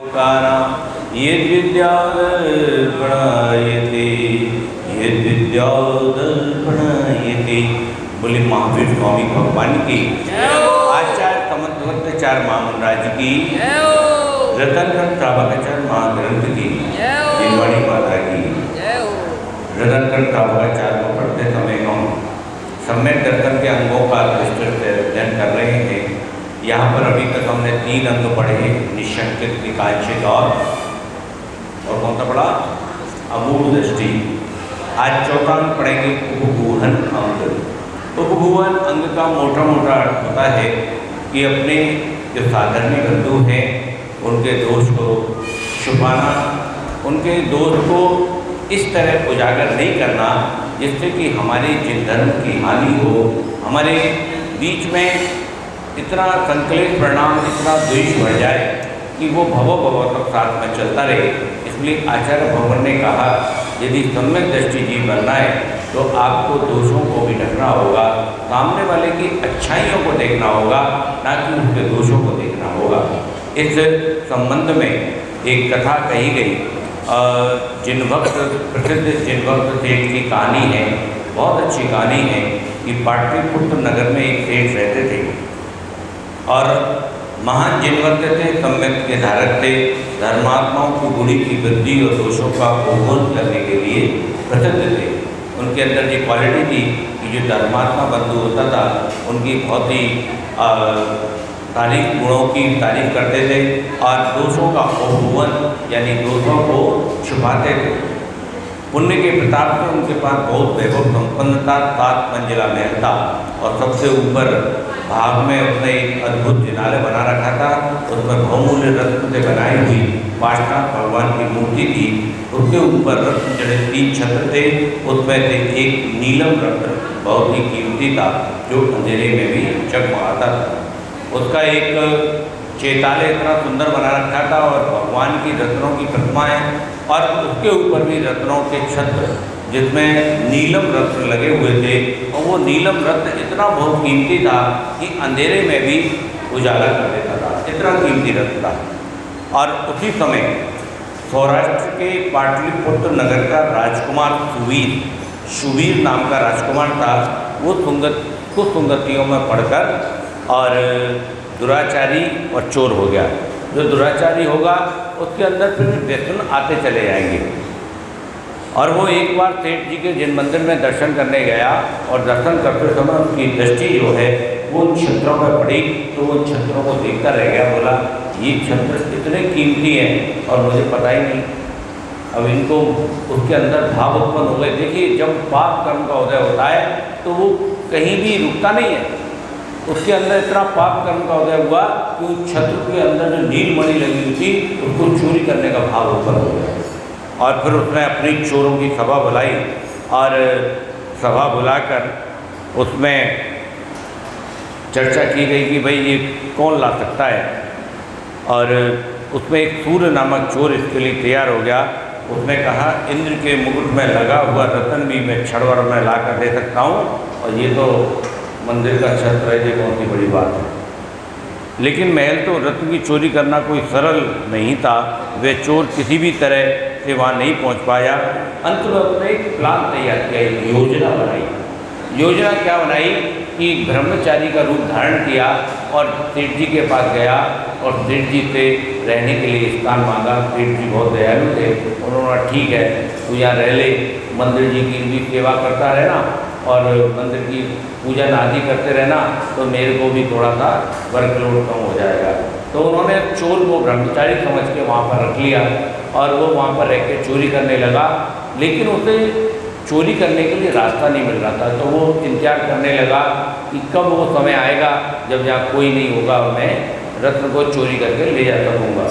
यद्विद्यादर्पणायते यद्विद्यादर्पणायते। बोले महावीर स्वामी भगवान की, आचार्य कमंडलाचार्य महामंडराज की, रतनखंड श्रावकाचार्य महाग्रंथ की, जिनवाणी माता की। रतनखंड श्रावकाचार्य में पढ़ते समय हम सम्यक दर्शन के अंगों का विस्तृत अध्ययन कर रहे हैं। यहाँ पर अभी तक हमने 3 अंग पढ़े, निशंकित, निकांक्षित और कौन सा पढ़ा? अमूढ़ दृष्टि। आज चौथा अंग पढ़ेंगे, उपगूहन अंग। उपगूहन अंग का मोटा मोटा अर्थ होता है कि अपने जो साधर्मी बंधु हैं उनके दोष को छुपाना, उनके दोष को इस तरह उजागर नहीं करना जिससे कि हमारे जिन धर्म की हानि हो, हमारे बीच में इतना संकलित परिणाम, इतना द्वेष बढ़ जाए कि वो भवो तक साथ में चलता रहे। इसलिए आचार्य भगवान ने कहा, यदि सम्यक दृष्टि जीव बनना है तो आपको दोषों को भी ढकना होगा, सामने वाले की अच्छाइयों को देखना होगा, ना कि उनके दोषों को देखना होगा। इस संबंध में एक कथा कही गई, जिनभक्त, प्रसिद्ध जिनभक्त सेठ की कहानी है। बहुत अच्छी कहानी है कि पाटलिपुत्र नगर में एक सेठ रहते थे और महान जिनभक्त थे, सम्यक के धारक थे, धर्मात्माओं की बुरी की वृद्धि और दोषों का उन्मूलन करने के लिए प्रसिद्ध थे। उनके अंदर ये क्वालिटी थी कि जो धर्मात्मा बंधु होता था उनकी बहुत ही तारीफ, गुणों की तारीफ करते थे और दोषों का उन्मूलन यानी दोषों को छुपाते थे। पुण्य के प्रताप से उनके पास बहुत वैभव संपन्नता, 7 मंजिला महल था और सबसे ऊपर भाग में उसने एक अद्भुत जिनालय बना रखा था। उसमें बहुमूल्य रत्न से बनाई हुई पार्श्वनाथ भगवान की मूर्ति थी। उसके ऊपर रत्न जड़े 3 छत्र थे, उसमें से एक नीलम रत्न बहुत ही कीमती था जो अंधेरे में भी चमकाता था। उसका एक चेतालय इतना सुंदर बना रखा था और भगवान की रत्नों की प्रतिमाएं और उसके ऊपर भी रत्नों के छत्र जिसमें नीलम रत्न लगे हुए थे और वो नीलम रत्न इतना बहुत कीमती था कि अंधेरे में भी उजाला कर देता था, इतना कीमती रत्न था। और उसी समय सौराष्ट्र के पाटलिपुत्र नगर का राजकुमार सुवीर नाम का राजकुमार था। वो कुछ संगतियों में पढ़कर और दुराचारी और चोर हो गया। जो दुराचारी होगा उसके अंदर फिर व्यसन आते चले जाएंगे। और वो एक बार सेठ जी के जिन मंदिर में दर्शन करने गया और दर्शन करते समय उसकी दृष्टि जो है वो उन छत्रों पर पड़ी, तो वो छत्रों को देखता रह गया। बोला, ये छत्र इतने कीमती हैं और मुझे पता ही नहीं। अब इनको उसके अंदर भाव उत्पन्न हो गए। देखिए, जब पाप कर्म का उदय होता है तो वो कहीं भी रुकता नहीं है। उसके अंदर इतना पाप कर्म का उदय हुआ कि उस छत्र के अंदर जो नीलमणि लगी हुई थी उसको चोरी करने का भाव उत्पन्न हो गया। और फिर उसने अपनी चोरों की सभा बुलाई और सभा बुलाकर उसमें चर्चा की गई कि भाई ये कौन ला सकता है। और उसमें एक सूर्य नामक चोर इसके लिए तैयार हो गया। उसने कहा, इंद्र के मुकुट में लगा हुआ रतन भी मैं छड़वर में ला कर दे सकता हूँ, और ये तो मंदिर का छत्र है, ये कौन सी बड़ी बात है। लेकिन महल तो रत्न की चोरी करना कोई सरल नहीं था। वे चोर किसी भी तरह से वहाँ नहीं पहुँच पाया। अंत में उसने एक प्लान तैयार किया, एक योजना बनाई। योजना क्या बनाई कि ब्रह्मचारी का रूप धारण किया और सेठ जी के पास गया और सेठ जी से रहने के लिए स्थान मांगा। सेठ जी बहुत दयालु थे, उन्होंने ठीक है तू यहाँ रह ले, मंदिर जी की भी सेवा करता रहना और मंदिर की पूजन आदि करते रहना, तो मेरे को भी थोड़ा सा वर्कलोड कम हो जाएगा। तो उन्होंने चोर को ब्रह्मचारी समझ के वहाँ पर रख लिया और वो वहाँ पर रह के चोरी करने लगा। लेकिन उसे चोरी करने के लिए रास्ता नहीं मिल रहा था, तो वो इंतजार करने लगा कि कब वो समय आएगा जब यहाँ कोई नहीं होगा और मैं रत्न को चोरी करके ले जा सकूँगा।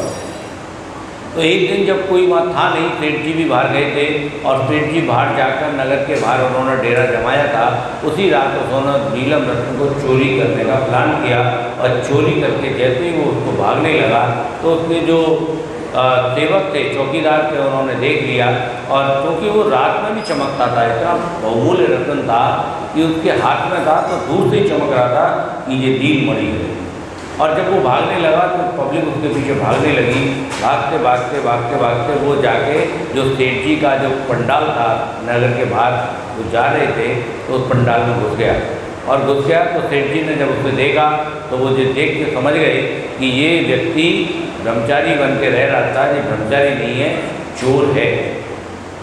तो एक दिन जब कोई वहाँ था नहीं, सेठ जी भी बाहर गए थे और सेठ जी बाहर जाकर नगर के बाहर उन्होंने डेरा जमाया था। उसी रात उन्होंने नीलम रत्न को चोरी करने का प्लान किया और चोरी करके जैसे ही वो उसको भागने लगा तो उसके जो सेवक थे, चौकीदार थे, उन्होंने देख लिया। और क्योंकि वो रात में भी चमकता था, इतना बहुमूल्य रत्न था कि उसके हाथ में था तो दूर से ही चमक रहा था कि ये नीलमणि है। और जब वो भागने लगा तो पब्लिक उसके पीछे भागने लगी। भागते भागते भागते भागते वो जाके जो सेठ जी का जो पंडाल था नगर के बाहर, वो जा रहे थे तो उस पंडाल में घुस गया। और घुस गया तो सेठ जी ने जब उसे देखा तो वो जो देख के समझ गए कि ये व्यक्ति ब्रह्मचारी बन के रह रहा था, ये ब्रह्मचारी नहीं है, चोर है,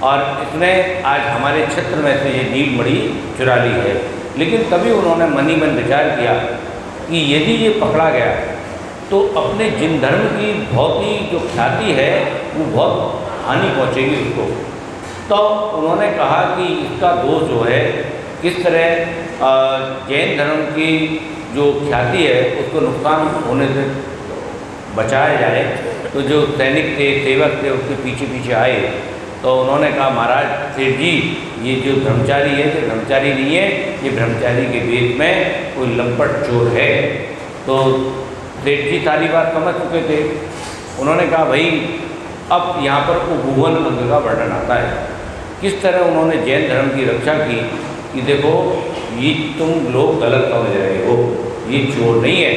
और इसने आज हमारे क्षेत्र में से ये नील मणि चुरा ली है। लेकिन तभी उन्होंने मन ही मन विचार किया कि यदि ये पकड़ा गया तो अपने जिन धर्म की बहुत ही जो ख्याति है वो बहुत हानि पहुंचेगी उसको। तो उन्होंने कहा कि इसका दोष जो है किस तरह जैन धर्म की जो ख्याति है उसको नुकसान होने से बचाया जाए। तो जो सैनिक थे, सेवक थे, उसके पीछे पीछे आए। तो उन्होंने कहा महाराज सेठ जी, ये जो ब्रह्मचारी है ये ब्रह्मचारी नहीं है, ये ब्रह्मचारी के वेश में कोई लंपट चोर है। तो सेठ जी सारी बात समझ चुके थे। उन्होंने कहा भाई अब यहाँ पर उपभुवन अंग का वर्णन आता है, किस तरह उन्होंने जैन धर्म की रक्षा की कि देखो ये तुम लोग गलत समझ रहे हो, ये चोर नहीं है,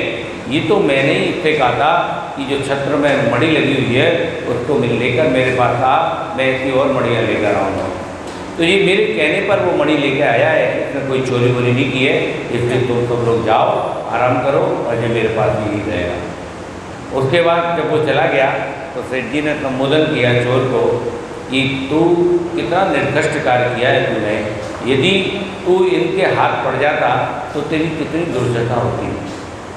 ये तो मैंने ही इससे कहा था कि जो छत्र में मणि लगी हुई है उसको लेकर मेरे पास आ, मैं इसकी और मणियाँ लेकर आऊँगा। तो ये मेरे कहने पर वो मणि लेकर आया है, इसने कोई चोरी वोरी नहीं की है, इसलिए तुम सब लोग जाओ आराम करो और ये मेरे पास यही रहेगा। उसके बाद जब वो चला गया तो सेठ जी ने संबोधन किया चोर को कि तू कितना निर्दिष्ट कार्य किया है तूने, यदि तू इनके हाथ पड़ जाता तो तेरी कितनी दुर्दशा होती,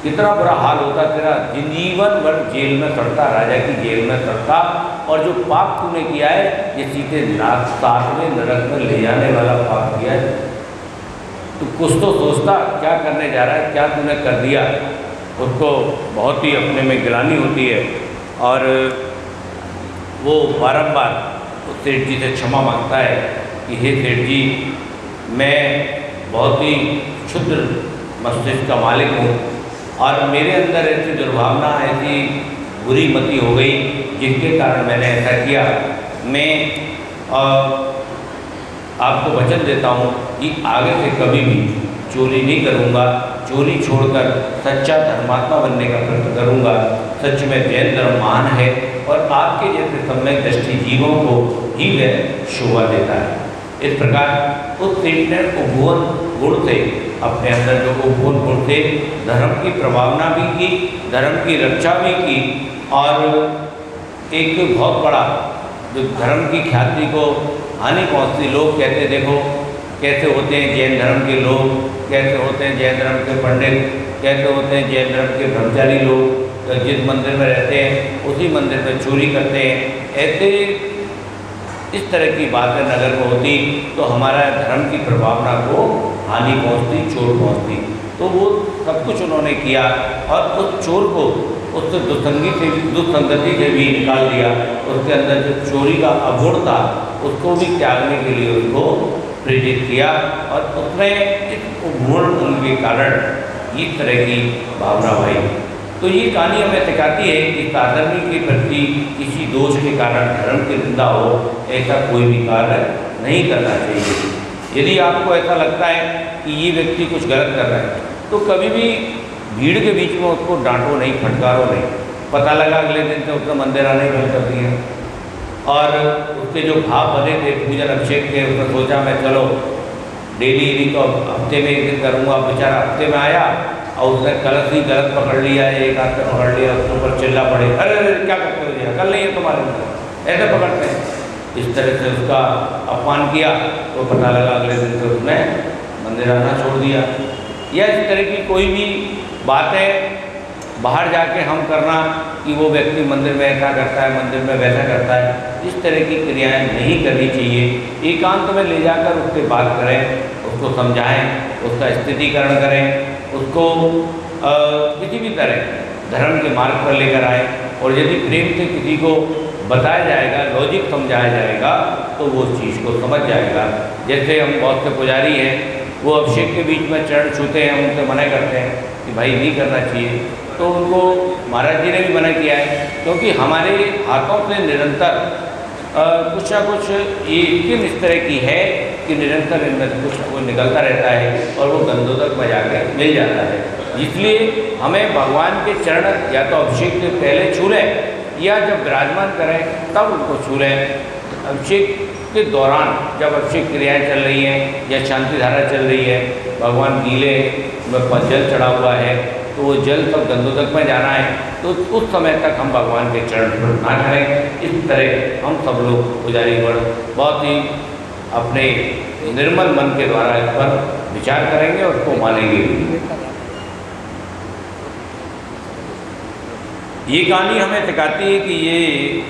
कितना बुरा हाल होता तेरा, जीवन भर जेल में सड़ता, राजा की जेल में सड़ता, और जो पाप तूने किया है ये सीधे सातवें नरक में ले जाने वाला पाप किया है। तू कुछ तो सोचता क्या करने जा रहा है, क्या तूने कर दिया। उसको बहुत ही अपने में गिलानी होती है और वो बारंबार उस सेठ जी से क्षमा मांगता है कि हे सेठ जी, मैं बहुत ही क्षुद्र मस्तिष्क का मालिक हूँ और मेरे अंदर ऐसी दुर्भावना, ऐसी बुरी मति हो गई जिसके कारण मैंने ऐसा किया। मैं आपको वचन देता हूँ कि आगे से कभी भी चोरी नहीं करूँगा, चोरी छोड़कर सच्चा धर्मात्मा बनने का प्रयत्न करूँगा। सच में जैन धर्म महान है और आपके जैसे सम्यक दृष्टि जीवों को ही वह शोभा देता है। इस प्रकार उस सेठ ने उपभुवन गुण से, अपने अंदर जो उपभुवन गुण से धर्म की प्रभावना भी की, धर्म की रक्षा भी की और एक बहुत बड़ा जो धर्म की ख्याति को हानि पहुँचती। लोग कहते देखो कैसे होते हैं जैन धर्म के लोग, कैसे होते हैं जैन धर्म के पंडित, कैसे होते हैं जैन धर्म के ब्रह्मचारी लोग, जिस मंदिर में रहते हैं उसी मंदिर में चोरी करते हैं। ऐसे इस तरह की बातें नगर में होती तो हमारा धर्म की प्रभावना को हानि पहुंचती, चोर पहुंचती। तो वो सब कुछ उन्होंने किया और उस चोर को उस दुस्संगति से भी निकाल दिया। उसके अंदर जो चोरी का अवगुण था उसको भी त्यागने के लिए उनको प्रेरित किया और उसने इस उपगुण के कारण इस तरह की भावना भाई। तो ये कहानी हमें सिखाती है कि साधर्मी के प्रति किसी दोष के कारण धर्म की निंदा हो, ऐसा कोई भी कार्य नहीं करना चाहिए। यदि आपको ऐसा लगता है कि ये व्यक्ति कुछ गलत कर रहा है तो कभी भी भीड़ के बीच में उसको डांटो नहीं, फटकारो नहीं। पता लगा अगले दिन से उसने मंदिर आने बंद कर दिया और उसके जो भाव बने थे पूजन अभिषेक के, उसने सोचा मैं चलो डेली नहीं तो हफ्ते में एक दिन करूँगा। बेचारा हफ्ते में आया और उसने गलत ही गलत पकड़ लिया, एक हाथ से पकड़ लिया, उसके ऊपर चिल्ला पड़े, अरे क्या करते हो जी, कल नहीं है तुम्हारे अंदर, ऐसे पकड़ते हैं। इस तरह से उसका अपमान किया तो पता लगा अगले दिन से उसने मंदिर आना छोड़ दिया। या इस तरह की कोई भी बातें बाहर जाके हम करना कि वो व्यक्ति मंदिर में ऐसा करता है, मंदिर में वैसा करता है, इस तरह की क्रियाएं नहीं करनी चाहिए। एकांत में ले जाकर उससे बात करें, उसको समझाएं, उसका स्थितिकरण करें, उसको किसी भी तरह धर्म के मार्ग पर लेकर आए। और यदि प्रेम से किसी को बताया जाएगा, लॉजिक समझाया जाएगा तो वो उस चीज़ को समझ जाएगा। जैसे हम बहुत से पुजारी हैं, वो अभिषेक के बीच में चरण छूते हैं, उनसे मना करते हैं कि भाई नहीं करना चाहिए, तो उनको महाराज जी ने भी मना किया है क्योंकि हमारे हाथों से निरंतर कुछ ना कुछ ये स्किन इस तरह की है कि निरंतर इनमें से कुछ ना कुछ निकलता रहता है और वो गंदोदक में जाकर मिल जाता है। इसलिए हमें भगवान के चरण या तो अभिषेक से पहले छू लें या जब विराजमान करें तब उनको छू लें। अभिषेक के दौरान जब अभिषेक क्रियाएँ चल रही हैं या शांति धारा चल रही है, भगवान गीले में जल चढ़ा हुआ है तो वो जल तब गंधोदक में जाना है, तो उस समय तक हम भगवान के चरण स्पर्श ना करें। इस तरह हम सब लोग पुजारी गण बहुत ही अपने निर्मल मन के द्वारा इस पर विचार करेंगे और उसको मानेंगे। ये कहानी हमें सिखाती है कि ये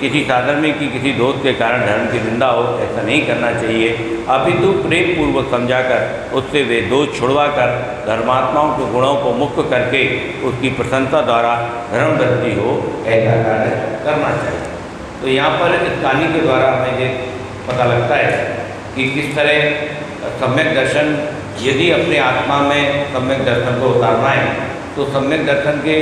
किसी साधर्मी की किसी दोस्त के कारण धर्म की निंदा हो, ऐसा नहीं करना चाहिए। अपितु प्रेम पूर्वक समझाकर उससे वे दोष छुड़वा कर धर्मात्माओं के गुणों को मुक्त करके उसकी प्रशंसा द्वारा धर्म वृद्धि हो, ऐसा कार्य करना चाहिए। तो यहाँ पर इस कहानी के द्वारा हमें ये पता लगता है कि किस तरह सम्यक दर्शन, यदि अपने आत्मा में सम्यक दर्शन को उतारना है तो सम्यक दर्शन के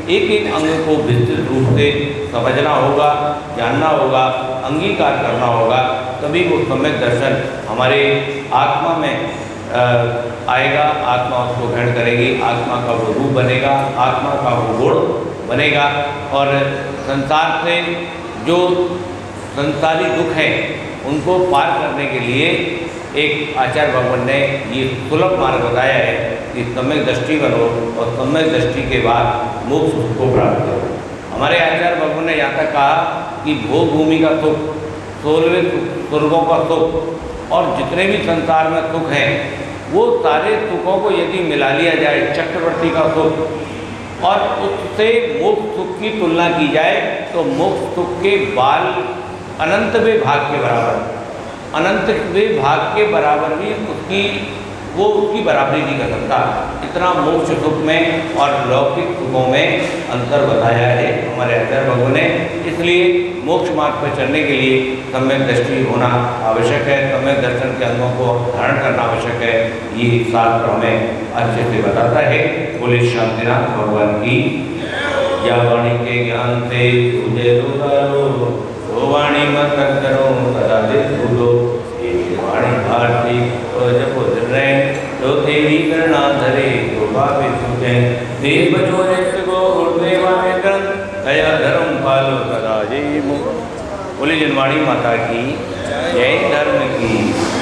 एक एक अंग को विस्तृत रूप से समझना होगा, जानना होगा, अंगीकार करना होगा, तभी वो सम्यक दर्शन हमारे आत्मा में आएगा, आत्मा उसको ग्रहण करेगी, आत्मा का वो रूप बनेगा, आत्मा का वो गुण बनेगा। और संसार से जो संसारी दुख हैं उनको पार करने के लिए एक आचार्य भगवान ने ये सुलभ मार्ग बताया है कि सम्यक दृष्टि बनो और सम्यक दृष्टि के बाद मोक्ष को प्राप्त करो। हमारे आचार्य भगवान ने यहाँ तक कहा कि भोग भूमि का सुख, 16वें स्वर्गों का सुख और जितने भी संसार में सुख हैं वो सारे सुखों को यदि मिला लिया जाए, चक्रवर्ती का सुख और उससे मोक्ष सुख की तुलना की जाए तो मोक्ष सुख के बाल अनंत वे भाग के बराबर, अनंत वे भाग के बराबर भी उसकी बराबरी नहीं कर सकता। इतना मोक्ष सुख में और लौकिक सुखों में अंतर बताया है हमारे आचार्य भगवान ने। इसलिए मोक्ष मार्ग पर चलने के लिए सम्यक दृष्टि होना आवश्यक है, सम्यक दर्शन के अंगों को धारण करना आवश्यक है। ये शास्त्र हमें अच्छे से बताता है। बोले शांतिनाथ भगवान की। या वाणी के ज्ञान से तुझे वो वाणी मत करो तदा भूलो, वाणी भारती जपो जो देवी करना धरे तो बाबे तुझे देव बचो गो देवा में ग्रंथ दया धर्म पालो सदा जय मुख। बोले जनवाणी माता की जय, धर्म की।